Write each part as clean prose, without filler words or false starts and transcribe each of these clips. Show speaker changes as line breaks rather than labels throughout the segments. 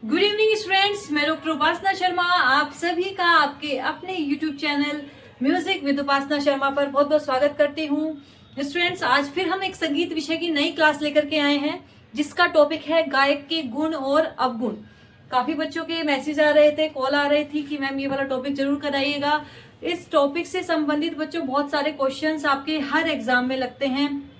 Good evening students, मैं doctor उपासना शर्मा आप सभी का आपके अपने यूट्यूब चैनल म्यूजिक विद उपासना शर्मा पर बहुत बहुत स्वागत करती हूँ। स्टूडेंट्स, आज फिर हम एक संगीत विषय की नई क्लास लेकर के आए हैं जिसका टॉपिक है गायक के गुण और अवगुण। काफी बच्चों के मैसेज आ रहे थे, कॉल आ रही थी कि मैम ये वाला टॉपिक जरूर कराइएगा। इस टॉपिक से संबंधित बच्चों बहुत सारे क्वेश्चंस आपके हर एग्जाम में लगते हैं।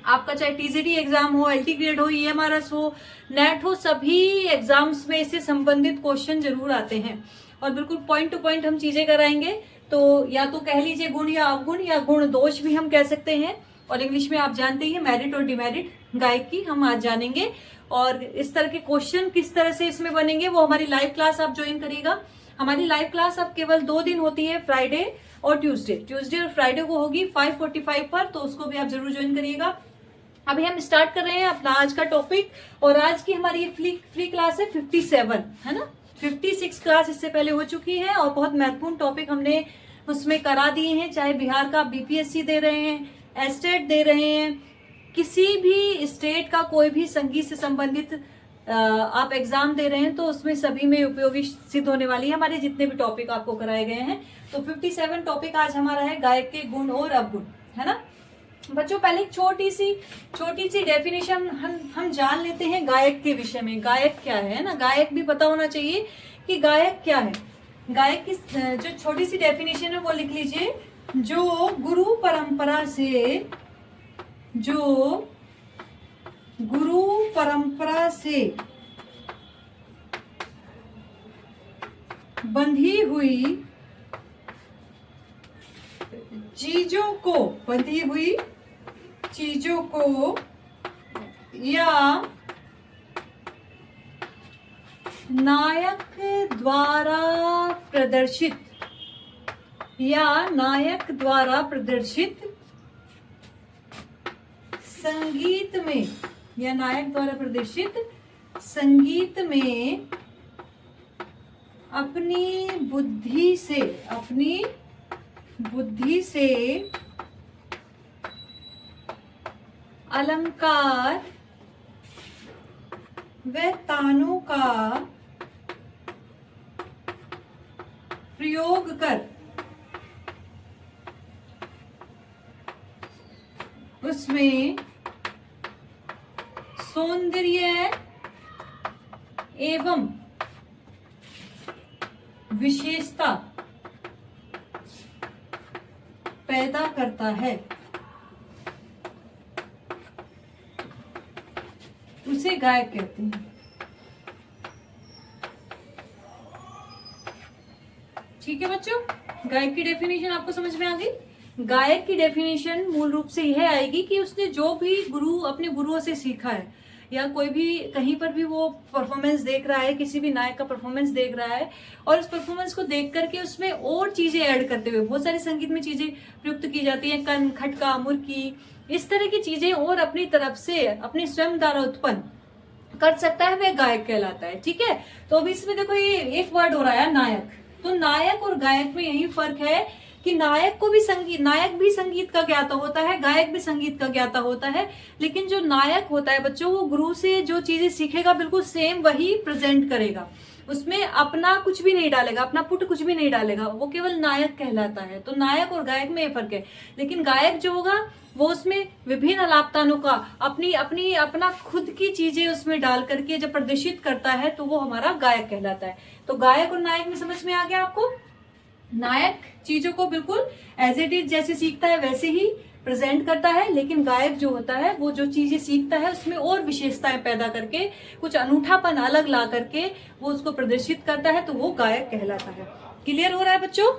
आपका चाहे टीजीटी एग्जाम हो, एलटी ग्रेड हो, ईएमआरएस हो, नेट हो, सभी एग्जाम्स में इससे संबंधित क्वेश्चन जरूर आते हैं और बिल्कुल पॉइंट टू पॉइंट हम चीजें कराएंगे। तो या तो कह लीजिए गुण या अवगुण या गुण दोष भी हम कह सकते हैं, और इंग्लिश में आप जानते ही मेरिट और डिमेरिट गायक की हम आज जानेंगे। और इस तरह के क्वेश्चन किस तरह से इसमें बनेंगे वो हमारी लाइव क्लास आप ज्वाइन करिएगा। हमारी लाइव क्लास अब केवल 2 दिन होती है, फ्राइडे और ट्यूसडे और फ्राइडे को होगी 5:45 पर, तो उसको भी आप जरूर ज्वाइन करिएगा। अभी हम स्टार्ट कर रहे हैं अपना आज का टॉपिक, और आज की हमारी ये फ्री क्लास है 57, है ना। 56 क्लास इससे पहले हो चुकी है और बहुत महत्वपूर्ण टॉपिक हमने उसमें करा दिए हैं। चाहे बिहार का बीपीएससी दे रहे हैं, एस्टेट दे रहे हैं, किसी भी स्टेट का कोई भी संगीत से संबंधित आप एग्जाम दे रहे हैं तो उसमें सभी में उपयोगी सिद्ध होने वाली है हमारे जितने भी टॉपिक आपको कराए गए हैं। तो 57 टॉपिक आज हमारा है गायक के गुण और अवगुण, है ना। बच्चों, पहले एक छोटी सी डेफिनेशन हम जान लेते हैं गायक के विषय में। गायक क्या है ना, गायक भी पता होना चाहिए कि गायक क्या है। गायक की जो छोटी सी डेफिनेशन है वो लिख लीजिए। जो गुरु परंपरा से बंधी हुई चीजों को या नायक द्वारा प्रदर्शित संगीत में अपनी बुद्धि से अलंकार व तानों का प्रयोग कर उसमें सौंदर्य एवं विशेषता पैदा करता है, उसे गायक कहते हैं। ठीक है बच्चों, गायक की डेफिनेशन आपको समझ में आ गई। गायक की डेफिनेशन मूल रूप से यह आएगी कि उसने जो भी अपने गुरुओं से सीखा है, या कोई भी कहीं पर भी वो परफॉर्मेंस देख रहा है, किसी भी नायक का परफॉर्मेंस देख रहा है, और उस परफॉर्मेंस को देख करके उसमें और चीजें ऐड करते हुए, बहुत सारी संगीत में चीजें प्रयुक्त की जाती हैं, कन, खटका, मुर्की, इस तरह की चीजें और अपनी तरफ से अपने स्वयं द्वारा उत्पन्न कर सकता है, वह गायक कहलाता है। ठीक है, तो अभी इसमें देखो ये एक वर्ड हो रहा है नायक। तो नायक और गायक में यही फर्क है कि नायक भी संगीत का ज्ञाता होता है, गायक भी संगीत का ज्ञाता होता है। लेकिन जो नायक होता है बच्चों, वो गुरु से जो चीजें सीखेगा बिल्कुल सेम वही प्रेजेंट करेगा, उसमें अपना कुछ भी नहीं डालेगा, अपना पुट कुछ भी नहीं डालेगा, वो केवल नायक कहलाता है। तो नायक और गायक में ये फर्क है। लेकिन गायक जो होगा वो उसमें विभिन्न अलापतानों का अपना खुद की चीजें उसमें डाल करके जब प्रदर्शित करता है तो वो हमारा गायक कहलाता है। तो गायक और नायक में समझ में आ गया आपको। नायक चीजों को बिल्कुल एज इट इज जैसे सीखता है वैसे ही प्रेजेंट करता है, लेकिन गायक जो होता है वो जो चीजें सीखता है उसमें और विशेषताएं पैदा करके, कुछ अनूठापन अलग ला करके वो उसको प्रदर्शित करता है, तो वो गायक कहलाता है। क्लियर हो रहा है बच्चों?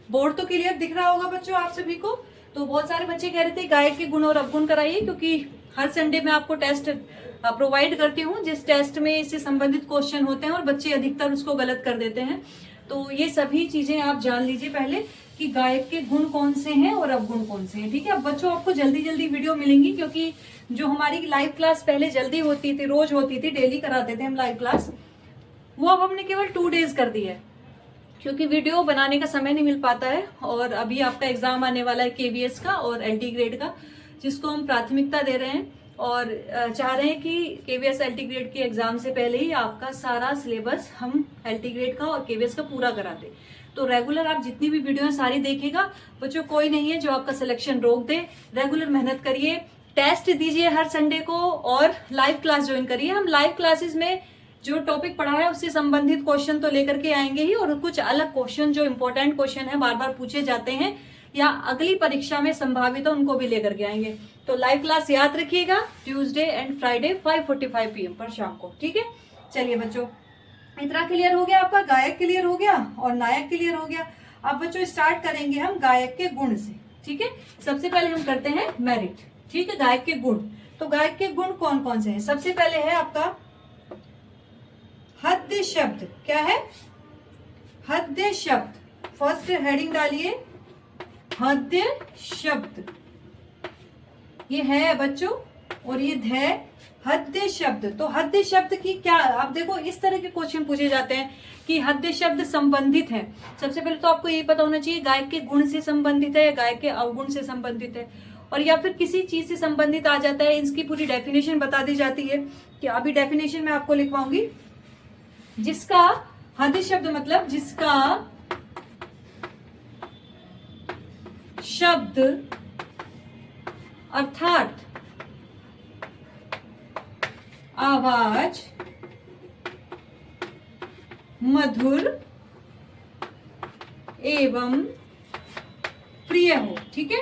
बोर्ड तो क्लियर दिख रहा होगा बच्चों आप सभी को। तो बहुत सारे बच्चे कह रहे थे गायक के गुण और अवगुण कराइए, क्योंकि हर संडे में आपको टेस्ट प्रोवाइड करती हूँ जिस टेस्ट में इससे संबंधित क्वेश्चन होते हैं और बच्चे अधिकतर उसको गलत कर देते हैं। तो ये सभी चीजें आप जान लीजिए पहले कि गायक के गुण कौन से हैं और अवगुण कौन से हैं। ठीक है, अब बच्चों आपको जल्दी जल्दी वीडियो मिलेंगी, क्योंकि जो हमारी लाइव क्लास पहले जल्दी होती थी, रोज होती थी, डेली कराते थे हम लाइव क्लास, वो अब हमने केवल 2 डेज कर दी है, क्योंकि वीडियो बनाने का समय नहीं मिल पाता है। और अभी आपका एग्जाम आने वाला है केवीएस का और एलटी ग्रेड का, जिसको हम प्राथमिकता दे रहे हैं। और चाह रहे हैं कि केवीएस एलटी ग्रेड के एग्जाम से पहले ही आपका सारा सिलेबस हम एलटी ग्रेड का और केवीएस का पूरा करा दें। तो रेगुलर आप जितनी भी वीडियो है सारी देखिएगा बच्चों, कोई नहीं है जो आपका सिलेक्शन रोक दे। रेगुलर मेहनत करिए, टेस्ट दीजिए हर संडे को और लाइव क्लास ज्वाइन करिए। हम लाइव क्लासेस में जो टॉपिक पढ़ा है उससे संबंधित क्वेश्चन तो लेकर के आएंगे ही, और कुछ अलग क्वेश्चन जो इंपॉर्टेंट क्वेश्चन है बार बार पूछे जाते हैं या अगली परीक्षा में संभावित है उनको भी लेकर के आएंगे। तो लाइव क्लास याद रखिएगा, ट्यूसडे एंड फ्राइडे 5:45 PM पर शाम को, ठीक है। चलिए बच्चों, इतना क्लियर हो गया आपका, गायक क्लियर हो गया और नायक क्लियर हो गया। अब बच्चों स्टार्ट करेंगे हम गायक के गुण से, ठीक है। सबसे पहले हम करते हैं मेरिट, ठीक है, गायक के गुण। तो गायक के गुण कौन कौन से हैं? सबसे पहले है आपका हद्य शब्द। क्या है? हद्य शब्द। फर्स्ट हेडिंग डालिए, हद्य शब्द। ये है बच्चों और ये है हद्य शब्द। तो हद्य शब्द की क्या, आप देखो इस तरह के क्वेश्चन पूछे जाते हैं कि हद्य शब्द संबंधित है। सबसे पहले तो आपको यही पता होना चाहिए गायक के गुण से संबंधित है या गायक के अवगुण से संबंधित है, और या फिर किसी चीज से संबंधित आ जाता है। इसकी पूरी डेफिनेशन बता दी जाती है कि अभी डेफिनेशन में आपको लिखवाऊंगी। जिसका हद्य शब्द मतलब जिसका शब्द अर्थात आवाज मधुर एवं प्रिय हो, ठीक है।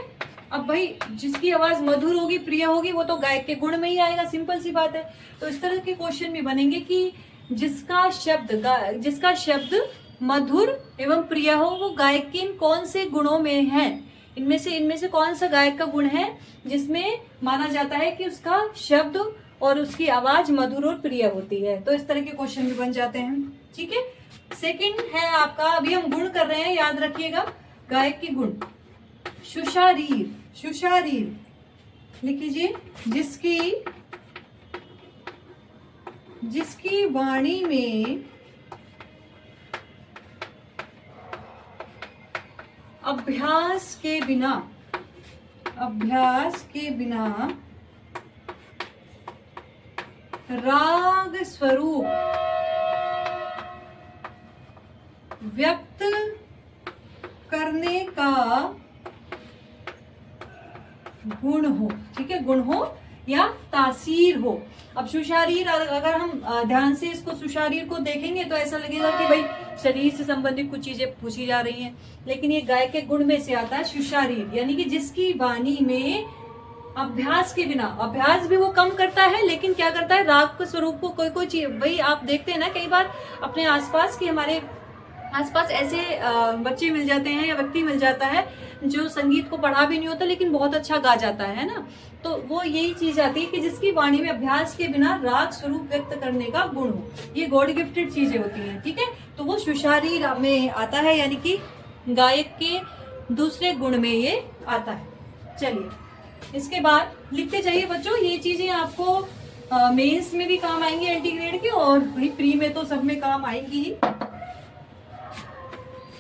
अब भाई जिसकी आवाज मधुर होगी, प्रिय होगी, वो तो गायक के गुण में ही आएगा, सिंपल सी बात है। तो इस तरह के क्वेश्चन भी बनेंगे कि जिसका शब्द मधुर एवं प्रिय हो, वो गायक के इन कौन से गुणों में है, इनमें से कौन सा गायक का गुण है जिसमें माना जाता है कि उसका शब्द और उसकी आवाज मधुर और प्रिय होती है। तो इस तरह के क्वेश्चन भी बन जाते हैं, ठीक है। सेकंड है आपका, अभी हम गुण कर रहे हैं, याद रखिएगा गायक के गुण। सुशारीर, सुशारीर लिख लीजिए। जिसकी वाणी में अभ्यास के बिना राग स्वरूप व्यक्त करने का गुण हो, ठीक है, गुण हो या तासीर हो। अब सुशारीर, अगर हम ध्यान से इसको सुशारीर को देखेंगे तो ऐसा लगेगा कि भाई शरीर से संबंधित कुछ चीजें पूछी जा रही हैं, लेकिन ये गायक के गुण में से आता है सुशारीर, यानी कि जिसकी वाणी में अभ्यास के बिना, अभ्यास भी वो कम करता है लेकिन क्या करता है, राग के स्वरूप को कोई चीज, भाई आप देखते हैं ना कई बार अपने आसपास कि हमारे आसपास ऐसे बच्चे मिल जाते हैं या व्यक्ति मिल जाता है जो संगीत को पढ़ा भी नहीं होता लेकिन बहुत अच्छा गा जाता है ना। तो वो यही चीज आती है कि जिसकी वाणी में अभ्यास के बिना राग स्वरूप व्यक्त करने का गुण हो। ये गॉड गिफ्टेड चीजें होती हैं, ठीक है। तो वो सुशारीर में आता है, यानी कि गायक के दूसरे गुण में ये आता है। चलिए इसके बाद लिखते जाइए बच्चों, ये चीजें आपको मेंस में भी काम आएंगी एलटी ग्रेड के, और भाई प्री में तो सब में काम आएंगी ही।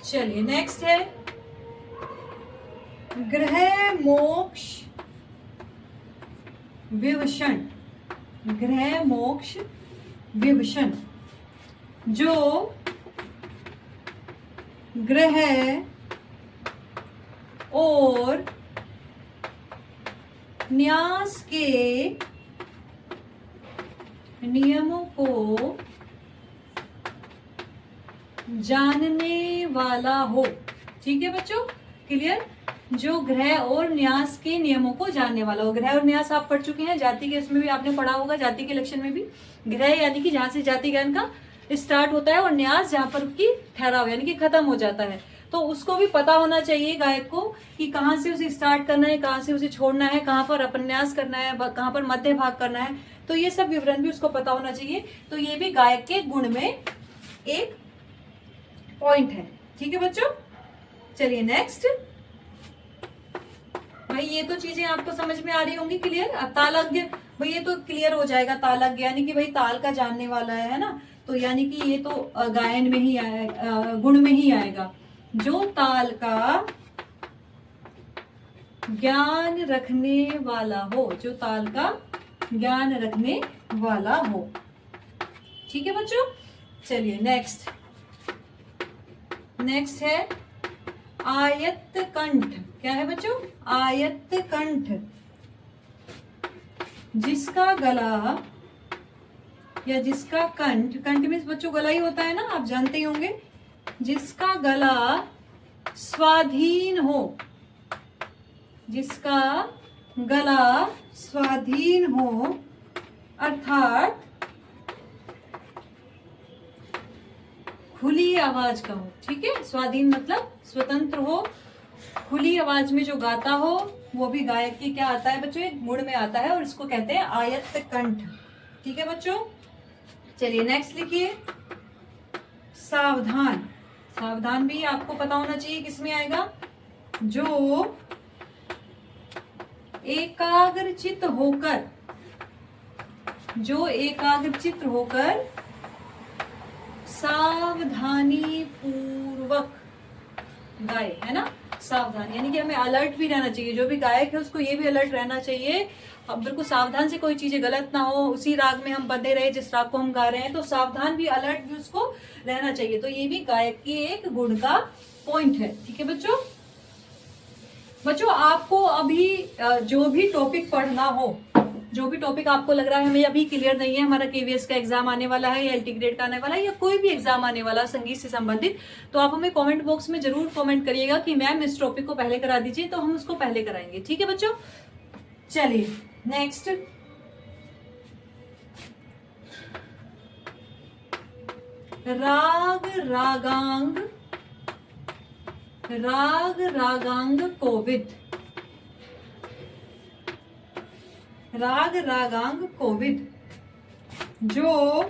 चलिए नेक्स्ट है ग्रह मोक्ष विवशन। ग्रह मोक्ष विवशन, जो ग्रह और न्यास के नियमों को जानने वाला हो, ठीक है बच्चों, क्लियर। जो ग्रह और न्यास के नियमों को जानने वाला हो। ग्रह और न्यास आप पढ़ चुके हैं, जाति के इसमें भी आपने पढ़ा होगा, जाति के लक्षण में भी। ग्रह यानी कि जहां से जाति ज्ञान का स्टार्ट होता है, और न्यास जहां पर उसकी ठहराव यानी कि खत्म हो जाता है। तो उसको भी पता होना चाहिए गायक को कि कहाँ से उसे स्टार्ट करना है, कहाँ से उसे छोड़ना है, कहाँ पर अपन्यास करना है, कहाँ पर मध्य भाग करना है। तो ये सब विवरण भी उसको पता होना चाहिए। तो ये भी गायक के गुण में एक पॉइंट है, ठीक है बच्चों। चलिए नेक्स्ट, भाई ये तो चीजें आपको समझ में आ रही होंगी, क्लियर। तालज्ञ, भाई ये तो क्लियर हो जाएगा, तालज्ञ यानी कि भाई ताल का जानने वाला है ना। तो यानी कि ये तो गायन में ही आएगा, गुण में ही आएगा। जो ताल का ज्ञान रखने वाला हो, जो ताल का ज्ञान रखने वाला हो। ठीक है बच्चों, चलिए नेक्स्ट है आयत कंठ। क्या है बच्चों? आयत कंठ, जिसका गला या जिसका कंठ, कंठ में बच्चों गला ही होता है ना, आप जानते ही होंगे, जिसका गला स्वाधीन हो, जिसका गला स्वाधीन हो, अर्थात खुली आवाज का हो। ठीक है, स्वाधीन मतलब स्वतंत्र हो, खुली आवाज में जो गाता हो, वो भी गायक की क्या आता है बच्चों? एक गुण में आता है और इसको कहते हैं आयत कंठ। ठीक है बच्चों, चलिए नेक्स्ट लिखिए सावधान। सावधान भी आपको पता होना चाहिए किसमें आएगा? जो एकाग्रचित होकर, जो एकाग्रचित होकर सावधानी पूर्वक गाए, है ना। सावधान यानी कि हमें अलर्ट भी रहना चाहिए, जो भी गायक है उसको ये भी अलर्ट रहना चाहिए, अब बिल्कुल सावधान से कोई चीजें गलत ना हो, उसी राग में हम बंधे रहे जिस राग को हम गा रहे हैं, तो सावधान भी, अलर्ट भी उसको रहना चाहिए। तो ये भी गायक की एक गुण का पॉइंट है। ठीक है बच्चों, आपको अभी जो भी टॉपिक पढ़ना हो, जो भी टॉपिक आपको लग रहा है हमें अभी क्लियर नहीं है, हमारा केवीएस का एग्जाम आने वाला है या एलटी ग्रेड का आने वाला है या कोई भी एग्जाम आने वाला है संगीत से संबंधित, तो आप हमें कमेंट बॉक्स में जरूर कमेंट करिएगा कि मैम इस टॉपिक को पहले करा दीजिए, तो हम उसको पहले कराएंगे। ठीक है बच्चों, चलिए नेक्स्ट राग रागांग, राग रागांग कोविद। राग रागांग कोविद, जो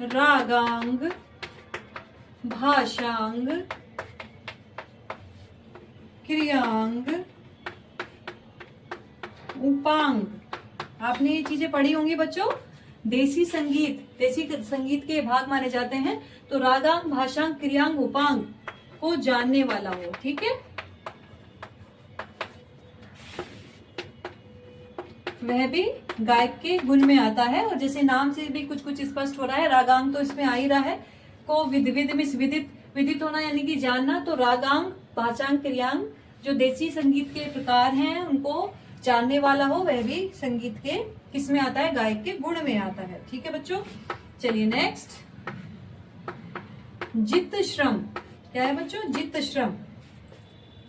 रागांग, भाषांग, क्रियांग, उपांग, आपने ये चीजें पढ़ी होंगी बच्चों। देसी संगीत के भाग माने जाते हैं, तो रागांग, भाषांग, क्रियांग, उपांग को जानने वाला हो। ठीक है, वह भी गायक के गुण में आता है, और जैसे नाम से भी कुछ कुछ स्पष्ट हो रहा है, रागांग तो इसमें आ ही रहा है, को विदित होना यानी कि जानना, तो रागांग, भाषांग, क्रियांग जो देसी संगीत के प्रकार हैं उनको जानने वाला हो, वह भी संगीत के किस में आता है? गायक के गुण में आता है। ठीक है बच्चों, चलिए नेक्स्ट जित श्रम। क्या है बच्चों? जित श्रम।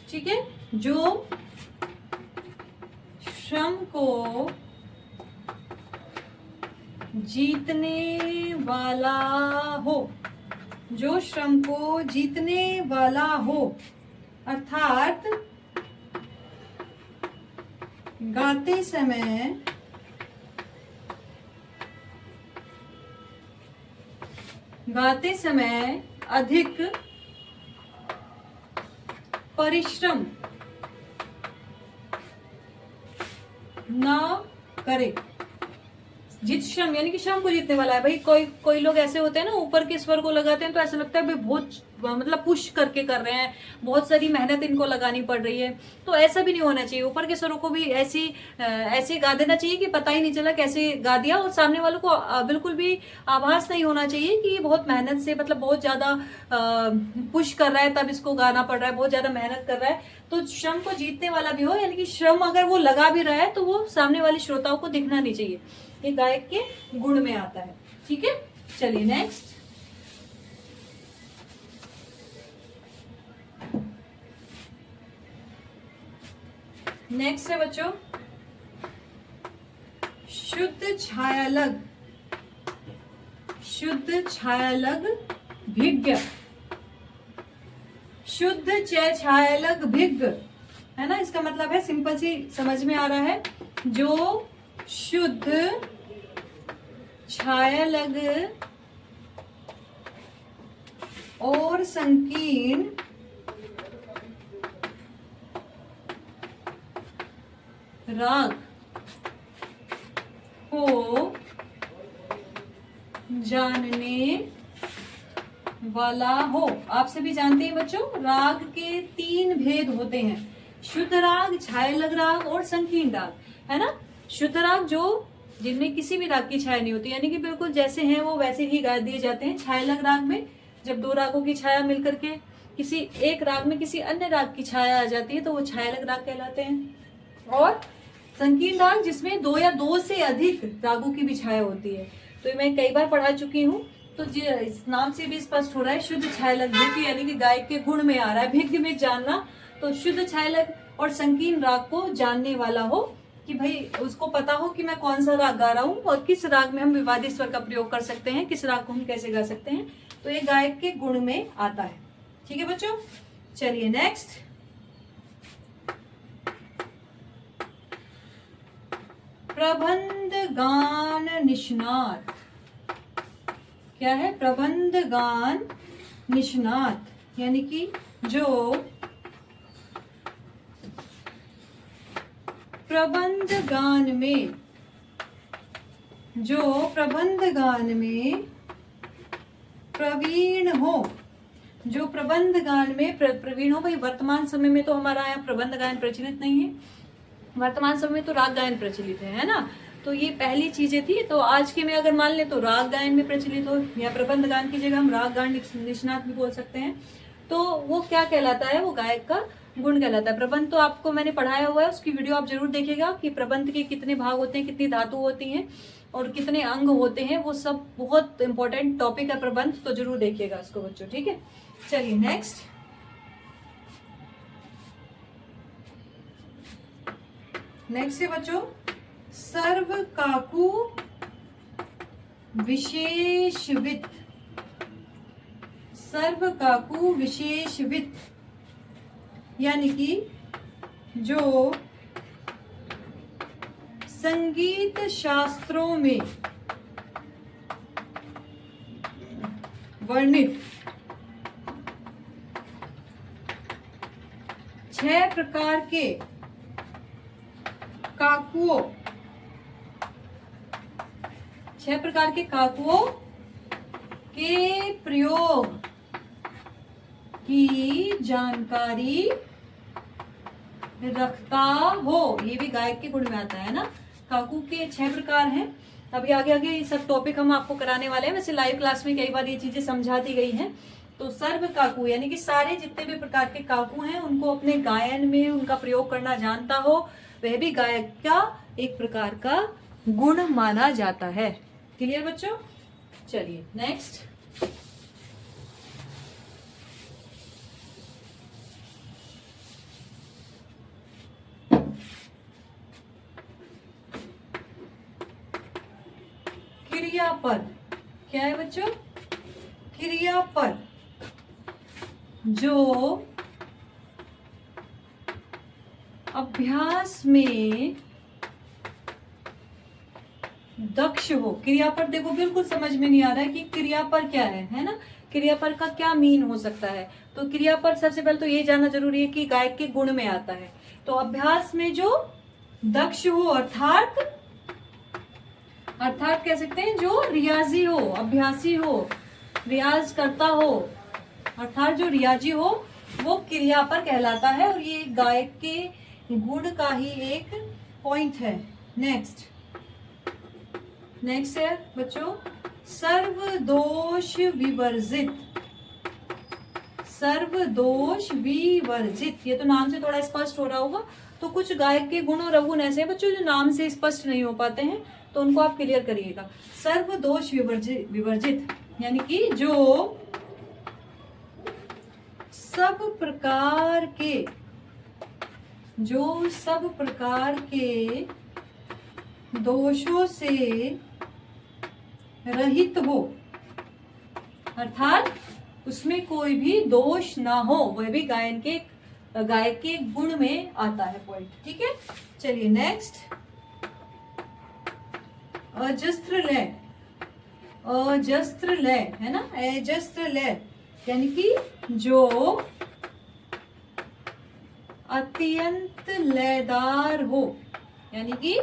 ठीक है, जो श्रम को जीतने वाला हो, जो श्रम को जीतने वाला हो, अर्थात गाते समय अधिक परिश्रम ना करे। जित श्रम यानी कि श्रम को जीतने वाला है। भाई कोई लोग ऐसे होते हैं ना, ऊपर के स्वर को लगाते हैं तो ऐसा लगता है भाई बहुत मतलब पुश करके कर रहे हैं, बहुत सारी मेहनत इनको लगानी पड़ रही है, तो ऐसा भी नहीं होना चाहिए। ऊपर के स्वरों को भी ऐसे गा देना चाहिए कि पता ही नहीं चला कैसे गा दिया, और सामने वालों को बिल्कुल भी आभास नहीं होना चाहिए कि ये बहुत मेहनत से, मतलब बहुत ज्यादा पुश कर रहा है तब इसको गाना पड़ रहा है, बहुत ज्यादा मेहनत कर रहा है। तो श्रम को जीतने वाला भी हो, यानी कि श्रम अगर वो लगा भी रहा है तो वो सामने वाले श्रोताओं को दिखना नहीं चाहिए, ये गायक के गुण में आता है। ठीक है, चलिए नेक्स्ट है बच्चों शुद्ध छायालग। शुद्ध छायालग भिज्ञ। शुद्ध छायालग भिज्ञ है ना, इसका मतलब है, सिंपल सी समझ में आ रहा है, जो शुद्ध छायालग और संकीर्ण राग को जानने वाला हो। आप सभी जानते हैं बच्चों, राग के 3 भेद होते हैं, शुद्ध राग, छायालग राग और संकीर्ण राग, है ना। शुद्ध राग जो जिनमें किसी भी राग की छाया नहीं होती, यानी कि बिल्कुल जैसे हैं वो वैसे ही गा दिए जाते हैं। छायालग राग में जब दो रागों की छाया मिलकर के किसी एक राग में किसी अन्य राग की छाया आ जाती है तो वो छायालग राग कहलाते हैं। और संकीर्ण राग जिसमें दो या दो से अधिक रागों की भी छाया होती है, तो मैं कई बार पढ़ा चुकी हूँ, तो इस नाम से भी स्पष्ट हो रहा है शुद्ध छायालग भिक्ति, यानी कि गायक के गुण में आ रहा है भिक्ति में जानना। तो शुद्ध छायालग और संकीर्ण राग को जानने वाला हो कि भाई उसको पता हो कि मैं कौन सा राग गा रहा हूँ और किस राग में हम विवादित स्वर का प्रयोग कर सकते हैं, किस राग को हम कैसे गा सकते हैं, तो ये गायक के गुण में आता है। ठीक है बच्चों, चलिए नेक्स्ट। प्रबंध गान निष्णात। क्या है? प्रबंध गान निष्णात, यानी कि जो प्रबंध गान में प्रवीण हो, जो प्रबंध गान में प्रवीण हो। भाई वर्तमान समय में तो हमारा यहाँ प्रबंध गायन प्रचलित नहीं है, वर्तमान समय में तो राग गायन प्रचलित है ना। तो ये पहली चीजें थी। तो आज के में अगर मान ले तो राग गायन में प्रचलित हो, या प्रबंध गान की जगह हम राग गान निष्णात भी बोल सकते हैं। तो वो क्या कहलाता है? वो गायक का गुण कहलाता है। प्रबंध तो आपको मैंने पढ़ाया हुआ है, उसकी वीडियो आप जरूर देखिएगा कि प्रबंध के कितने भाग होते हैं, कितनी धातु होती हैं और कितने अंग होते हैं, वो सब बहुत इंपॉर्टेंट टॉपिक है प्रबंध, तो जरूर देखिएगा इसको बच्चों। ठीक है, चलिए नेक्स्ट। नेक्स्ट है बच्चों सर्व काकू विशेषवित। सर्व काकू विशेषवित, यानी कि जो संगीत शास्त्रों में वर्णित 6 प्रकार के काकुओं, 6 प्रकार के काकुओं के प्रयोग की जानकारी रखता हो। ये भी गायक के गुण में आता है ना। काकू के 6 प्रकार हैं। अभी आगे आगे ये सब टॉपिक हम आपको कराने वाले हैं। वैसे लाइव क्लास में कई बार ये चीजें समझा दी गई हैं। तो सर्व काकू यानी कि सारे जितने भी प्रकार के काकू हैं उनको अपने गायन में उनका प्रयोग करना जानता हो, वह भी गायक का एक प्रकार का गुण माना जाता है। क्लियर बच्चों? चलिए नेक्स्ट। क्रियापद। क्या है बच्चों? क्रियापद जो अभ्यास में दक्ष हो। क्रियापद देखो बिल्कुल समझ में नहीं आ रहा है कि क्रियापद क्या है ना। क्रियापद का क्या मीन हो सकता है? तो क्रियापद सबसे पहले तो ये जानना जरूरी है कि गायक के गुण में आता है। तो अभ्यास में जो दक्ष हो, अर्थात कह सकते हैं जो रियाजी हो, अभ्यासी हो, रियाज करता हो, अर्थात जो रियाजी हो वो क्रियापद कहलाता है। और ये गायक के गुण का ही एक पॉइंट है। नेक्स्ट है बच्चों सर्वदोष विवर्जित। सर्वदोष विवर्जित, ये तो नाम से थोड़ा स्पष्ट हो रहा होगा। तो कुछ गायक के गुण और अवगुण ऐसे हैं बच्चों जो नाम से स्पष्ट नहीं हो पाते हैं, तो उनको आप क्लियर करिएगा। सर्वदोष विवर्जित यानी कि जो सब प्रकार के दोषों से रहित हो, अर्थात उसमें कोई भी दोष ना हो, वह भी गायक के गुण में आता है पॉइंट। ठीक है, चलिए नेक्स्ट। अजस्त्र लय है ना। अजस्त्र लय यानी कि जो अत्यंत लयदार हो, यानी कि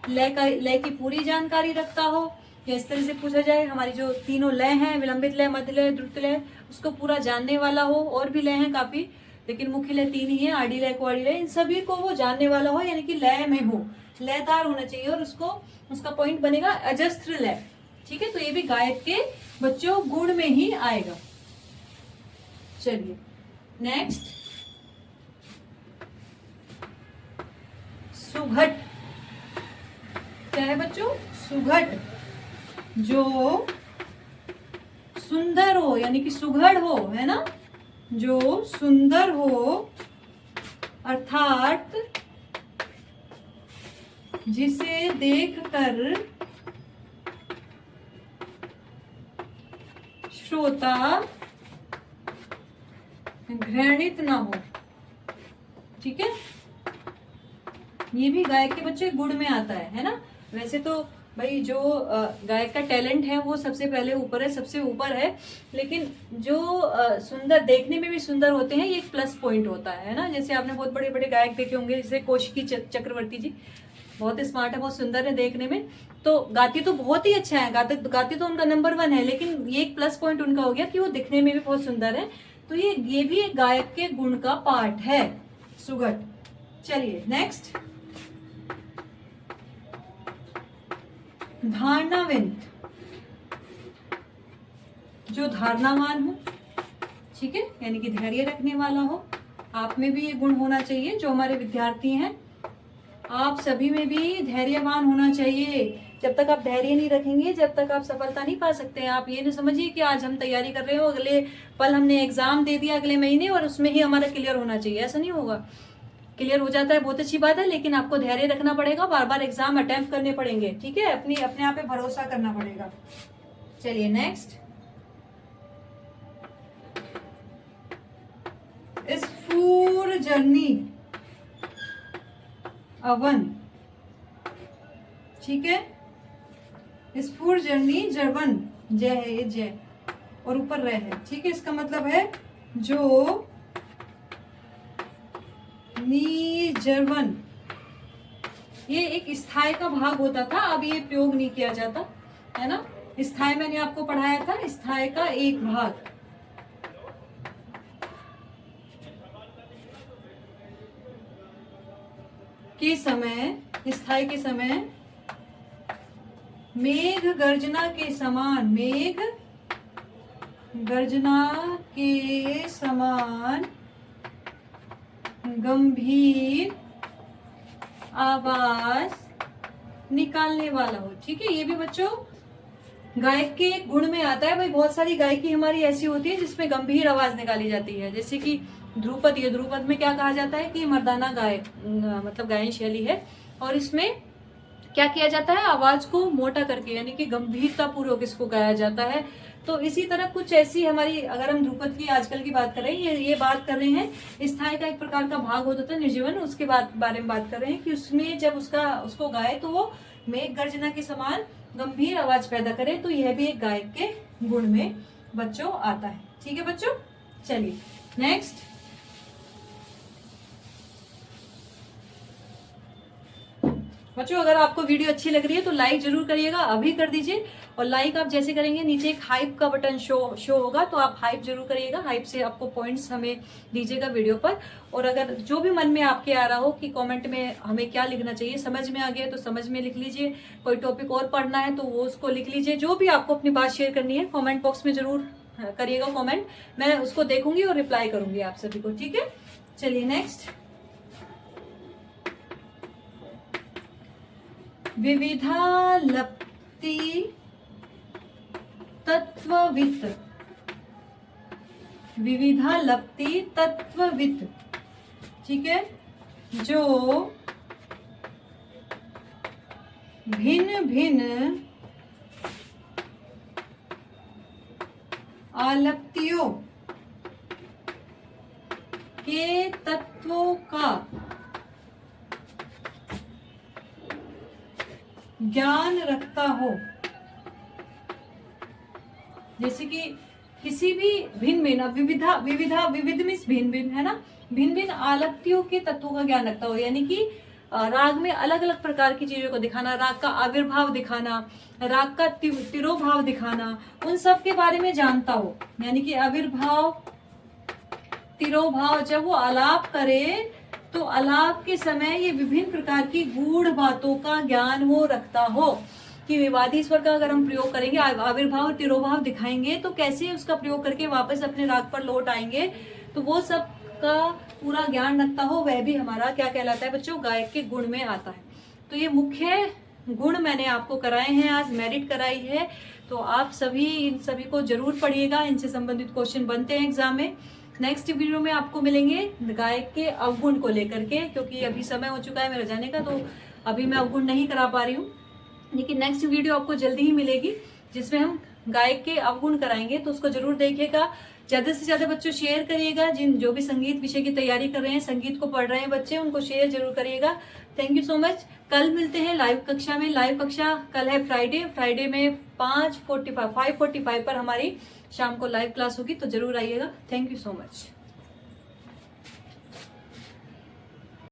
लय की पूरी जानकारी रखता हो। या इस तरह से पूछा जाए हमारी जो तीनों लय हैं, विलंबित लय, मध्य लय, द्रुत लय, उसको पूरा जानने वाला हो। और भी लय हैं काफी, लेकिन मुख्य लय 3 ही है, आड़ी लय, कुआड़ी लय, इन सभी को वो जानने वाला हो, यानी कि लय में हो, लयदार होना चाहिए, और उसका पॉइंट बनेगा अजस्त्र लय। ठीक है, तो ये भी गायक के बच्चों गुण में ही आएगा। चलिए नेक्स्ट, सुघट। क्या है बच्चों? सुघट, जो सुंदर हो, यानी कि सुघड़ हो, है ना, जो सुंदर हो, अर्थात जिसे देखकर श्रोता घृणित ना हो। ठीक है, ये भी गायक के बच्चे गुण में आता है ना। वैसे तो भाई जो गायक का टैलेंट है वो सबसे पहले ऊपर है, सबसे ऊपर है, लेकिन जो सुंदर, देखने में भी सुंदर होते हैं, ये एक प्लस पॉइंट होता है ना। जैसे आपने बहुत बड़े बड़े गायक देखे होंगे, जैसे कौशिकी चक्रवर्ती जी, बहुत स्मार्ट है, बहुत सुंदर है देखने में, तो गाती तो बहुत ही अच्छा है, गाती तो उनका नंबर 1 है, लेकिन ये एक प्लस पॉइंट उनका हो गया कि वो दिखने में भी बहुत सुंदर है। तो ये भी एक गायक के गुण का पार्ट है, सुघट। चलिए नेक्स्ट, धारणावंत, जो धारणावान हो। ठीक है, यानी कि धैर्य रखने वाला हो। आप में भी ये गुण होना चाहिए, जो हमारे विद्यार्थी हैं, आप सभी में भी धैर्यवान होना चाहिए। जब तक आप धैर्य नहीं रखेंगे, जब तक आप सफलता नहीं पा सकते हैं। आप ये नहीं समझिए कि आज हम तैयारी कर रहे हो, अगले पल हमने एग्जाम दे दिया अगले महीने और उसमें ही हमारा क्लियर होना चाहिए, ऐसा नहीं होगा। क्लियर हो जाता है बहुत अच्छी बात है, लेकिन आपको धैर्य रखना पड़ेगा, बार बार एग्जाम अटेम्प्ट करने पड़ेंगे। ठीक है, अपने आप पे भरोसा करना पड़ेगा। चलिए नेक्स्ट, स्फूर्जनी अवन। ठीक है, स्फूर्जनी जर्वन, जय है ये, जय और ऊपर रह है। ठीक है, इसका मतलब है जो निजर्वन, ये एक स्थाई का भाग होता था, अब ये प्रयोग नहीं किया जाता है ना। स्थाई मैंने आपको पढ़ाया था, स्थाई का एक भाग। के समय, स्थाई के समय, मेघ गर्जना के समान, मेघ गर्जना के समान गंभीर आवाज निकालने वाला हो। ठीक है, ये भी बच्चों गायक के गुण में आता है। भाई बहुत सारी गायकी हमारी ऐसी होती है जिसमें गंभीर आवाज निकाली जाती है, जैसे कि ध्रुपद। ये ध्रुपद में क्या कहा जाता है कि मर्दाना मतलब गायन शैली है, और इसमें क्या किया जाता है, आवाज को मोटा करके, यानी कि गंभीरता पूर्वक इसको गाया जाता है। तो इसी तरह कुछ ऐसी हमारी, अगर हम ध्रुपद की आजकल की बात कर रहे हैं, ये बात कर रहे हैं, स्थाई का एक प्रकार का भाग होता था निर्जीवन, उसके बारे में बात कर रहे हैं कि उसमें जब उसको गाए तो वो मेघ गर्जना के समान गंभीर आवाज पैदा करे। तो यह भी एक गायक के गुण में बच्चों आता है। ठीक है बच्चों, चलिए नेक्स्ट, बच्चों अगर आपको वीडियो अच्छी लग रही है तो लाइक जरूर करिएगा, अभी कर दीजिए। और लाइक आप जैसे करेंगे, नीचे एक हाइप का बटन शो होगा, तो आप हाइप जरूर करिएगा। हाइप से आपको पॉइंट्स हमें दीजिएगा वीडियो पर। और अगर जो भी मन में आपके आ रहा हो कि कमेंट में हमें क्या लिखना चाहिए, समझ में आ गया तो समझ में लिख लीजिए, कोई टॉपिक और पढ़ना है तो वो उसको लिख लीजिए। जो भी आपको अपनी बात शेयर करनी है कॉमेंट बॉक्स में जरूर करिएगा कॉमेंट, मैं उसको देखूंगी और रिप्लाई करूंगी आप सभी को। ठीक है, चलिए नेक्स्ट, विविधालप्ति तत्ववित्, विविधालप्ति तत्ववित्। ठीक है, जो भिन्न भिन्न आलप्तियों के तत्वों का ज्ञान रखता हो। जैसे कि किसी भी भिन्न भिन्न, विविध मीन्स भिन्न भिन्न, है ना, भिन्न भिन्न आलप्तियों के तत्वों का ज्ञान रखता हो, यानी कि राग में अलग अलग प्रकार की चीजों को दिखाना, राग का आविर्भाव दिखाना, राग का तिरोभाव दिखाना, उन सब के बारे में जानता हो। यानी कि आविर्भाव, तिरोभाव, जब वो आलाप करे तो आलाप के समय ये विभिन्न प्रकार की गूढ़ बातों का ज्ञान वो रखता हो। कि विवादी स्वर का अगर हम प्रयोग करेंगे, आविर्भाव और तिरोभाव दिखाएंगे तो कैसे उसका प्रयोग करके वापस अपने राग पर लौट आएंगे, तो वो सब का पूरा ज्ञान रखता हो, वह भी हमारा क्या कहलाता है बच्चों, गायक के गुण में आता है। तो ये मुख्य गुण मैंने आपको कराए हैं, आज मेरिट कराई है, तो आप सभी इन सभी को जरूर पढ़िएगा, इनसे संबंधित क्वेश्चन बनते हैं एग्जाम में। नेक्स्ट वीडियो में आपको मिलेंगे गायक के अवगुण को लेकर के, क्योंकि अभी समय हो चुका है मेरा जाने का, तो अभी मैं अवगुण नहीं करा पा रही हूँ, लेकिन नेक्स्ट वीडियो आपको जल्दी ही मिलेगी जिसमें हम गायक के अवगुण कराएंगे, तो उसको जरूर देखिएगा। ज्यादा से ज्यादा बच्चों शेयर करिएगा, जो भी संगीत विषय की तैयारी कर रहे हैं, संगीत को पढ़ रहे हैं बच्चे, उनको शेयर जरूर करिएगा। Thank you so much. कल मिलते हैं लाइव कक्षा में। लाइव कक्षा कल है फ्राइडे में 5:45 पर हमारी शाम को लाइव क्लास होगी, तो जरूर आइएगा। Thank you so much.